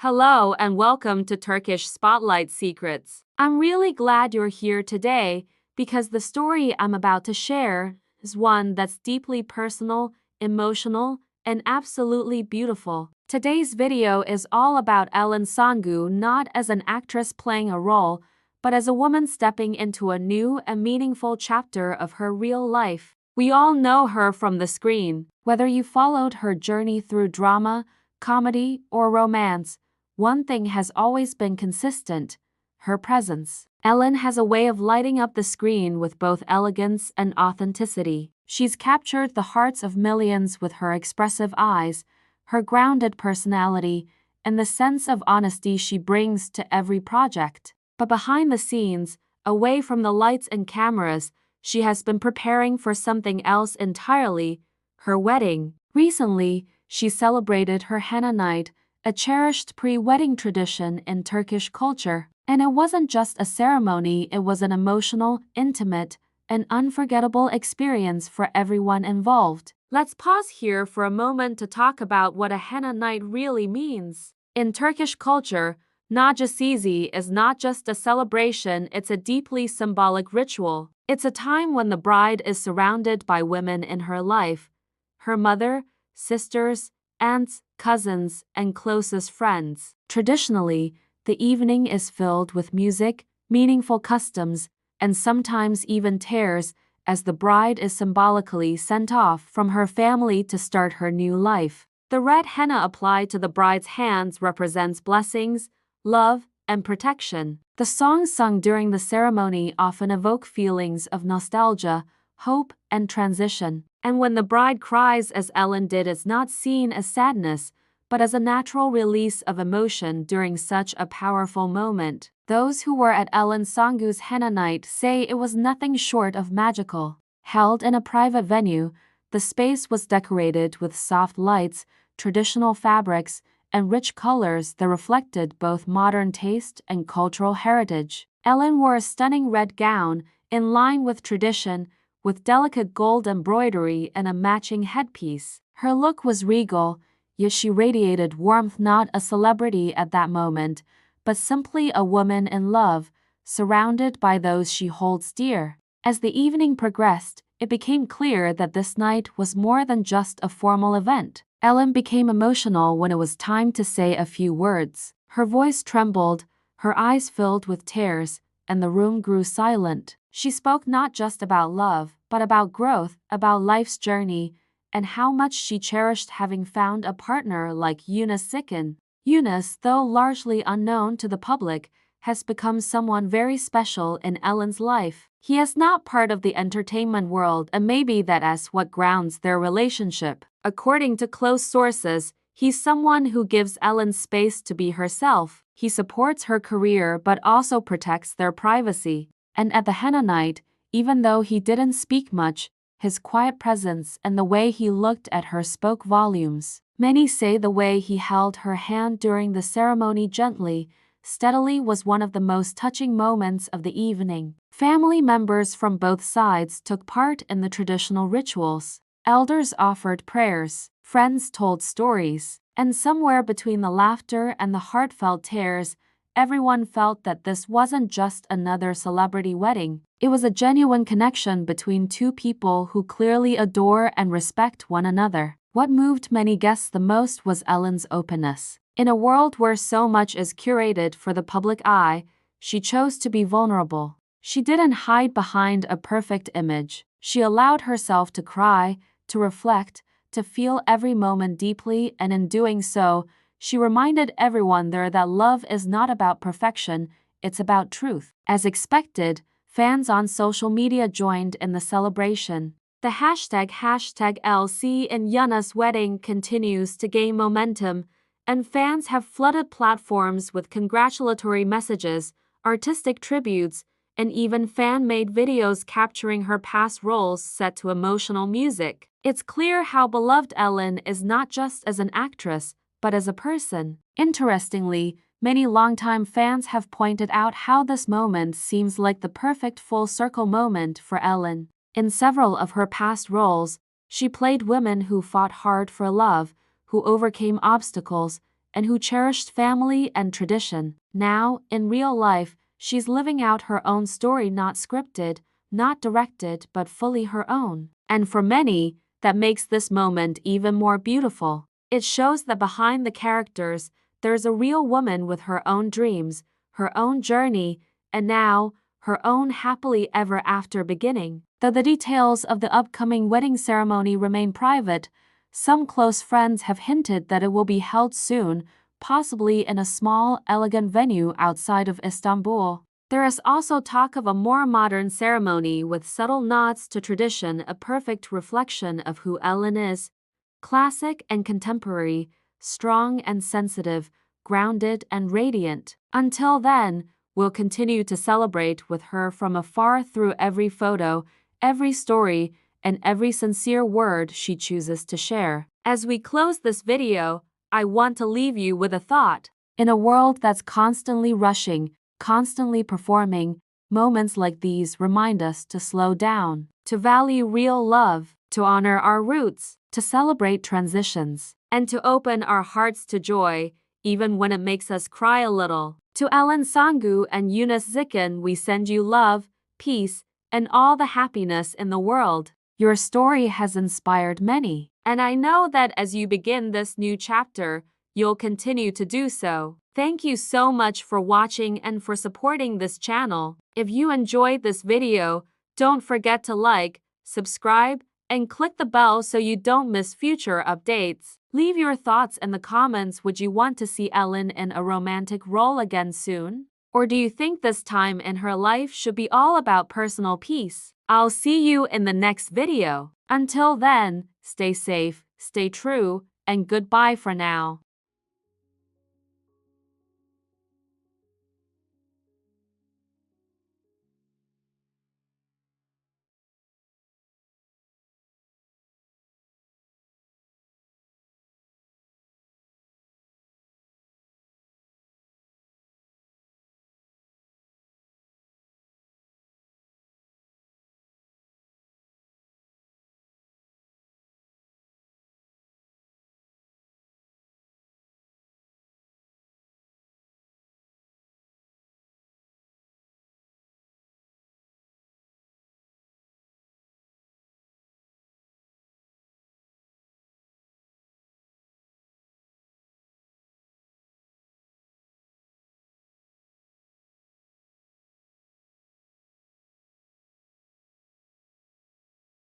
Hello and welcome to Turkish Spotlight Secrets. I'm really glad you're here today because the story I'm about to share is one that's deeply personal, emotional, and absolutely beautiful. Today's video is all about Sangu, not as an actress playing a role, but as a woman stepping into a new and meaningful chapter of her real life. We all know her from the screen. Whether you followed her journey through drama, comedy, or romance, one thing has always been consistent: her presence. Ellen has a way of lighting up the screen with both elegance and authenticity. She's captured the hearts of millions with her expressive eyes, her grounded personality, and the sense of honesty she brings to every project. But behind the scenes, away from the lights and cameras, she has been preparing for something else entirely: her wedding. Recently, she celebrated her Henna night, a cherished pre-wedding tradition in Turkish culture. And it wasn't just a ceremony, it was an emotional, intimate, and unforgettable experience for everyone involved. Let's pause here for a moment to talk about what a Henna night really means. In Turkish culture, Najasizi is not just a celebration, it's a deeply symbolic ritual. It's a time when the bride is surrounded by women in her life: her mother, sisters, aunts, cousins, and closest friends. Traditionally, the evening is filled with music, meaningful customs, and sometimes even tears, as the bride is symbolically sent off from her family to start her new life. The red henna applied to the bride's hands represents blessings, love, and protection. The songs sung during the ceremony often evoke feelings of nostalgia, hope, and transition. And when the bride cries, as Ellen did, it's not seen as sadness, but as a natural release of emotion during such a powerful moment. Those who were at Sangu's Henna night say it was nothing short of magical. Held in a private venue, the space was decorated with soft lights, traditional fabrics, and rich colors that reflected both modern taste and cultural heritage. Ellen wore a stunning red gown, in line with tradition, with delicate gold embroidery and a matching headpiece. Her look was regal, yet she radiated warmth, not a celebrity at that moment, but simply a woman in love, surrounded by those she holds dear. As the evening progressed, it became clear that this night was more than just a formal event. Ellen became emotional when it was time to say a few words. Her voice trembled, her eyes filled with tears, and the room grew silent. She spoke not just about love, but about growth, about life's journey, and how much she cherished having found a partner like Yunus Sikin. Yunus, though largely unknown to the public, has become someone very special in Ellen's life. He is not part of the entertainment world, and maybe that is what grounds their relationship. According to close sources, he's someone who gives Ellen space to be herself. He supports her career but also protects their privacy. And at the Henna night, even though he didn't speak much, his quiet presence and the way he looked at her spoke volumes. Many say the way he held her hand during the ceremony gently, steadily, was one of the most touching moments of the evening. Family members from both sides took part in the traditional rituals. Elders offered prayers, friends told stories, and somewhere between the laughter and the heartfelt tears, everyone felt that this wasn't just another celebrity wedding. It was a genuine connection between two people who clearly adore and respect one another. What moved many guests the most was Ellen's openness. In a world where so much is curated for the public eye, she chose to be vulnerable. She didn't hide behind a perfect image. She allowed herself to cry, to reflect, to feel every moment deeply, and in doing so, she reminded everyone there that love is not about perfection, it's about truth. As expected, fans on social media joined in the celebration. The hashtag Elçin in Yunus wedding continues to gain momentum, and fans have flooded platforms with congratulatory messages, artistic tributes, and even fan-made videos capturing her past roles set to emotional music. It's clear how beloved Ellen is, not just as an actress, but as a person. Interestingly, many longtime fans have pointed out how this moment seems like the perfect full-circle moment for Ellen. In several of her past roles, she played women who fought hard for love, who overcame obstacles, and who cherished family and tradition. Now, in real life, she's living out her own story, not scripted, not directed, but fully her own. And for many, that makes this moment even more beautiful. It shows that behind the characters, there's a real woman with her own dreams, her own journey, and now, her own happily ever after beginning. Though the details of the upcoming wedding ceremony remain private, some close friends have hinted that it will be held soon, possibly in a small, elegant venue outside of Istanbul. There is also talk of a more modern ceremony with subtle nods to tradition, a perfect reflection of who Elçin is. Classic and contemporary, strong and sensitive, grounded and radiant. Until then, we'll continue to celebrate with her from afar through every photo, every story, and every sincere word she chooses to share. As we close this video, I want to leave you with a thought. In a world that's constantly rushing, constantly performing, moments like these remind us to slow down, to value real love, to honor our roots, to celebrate transitions, and to open our hearts to joy, even when it makes us cry a little. To Elçin, Sangu, and Yunus Zikin, we send you love, peace, and all the happiness in the world. Your story has inspired many, and I know that as you begin this new chapter, you'll continue to do so. Thank you so much for watching and for supporting this channel. If you enjoyed this video, don't forget to like, subscribe, and click the bell so you don't miss future updates. Leave your thoughts in the comments. Would you want to see Elçin in a romantic role again soon? Or do you think this time in her life should be all about personal peace? I'll see you in the next video. Until then, stay safe, stay true, and goodbye for now.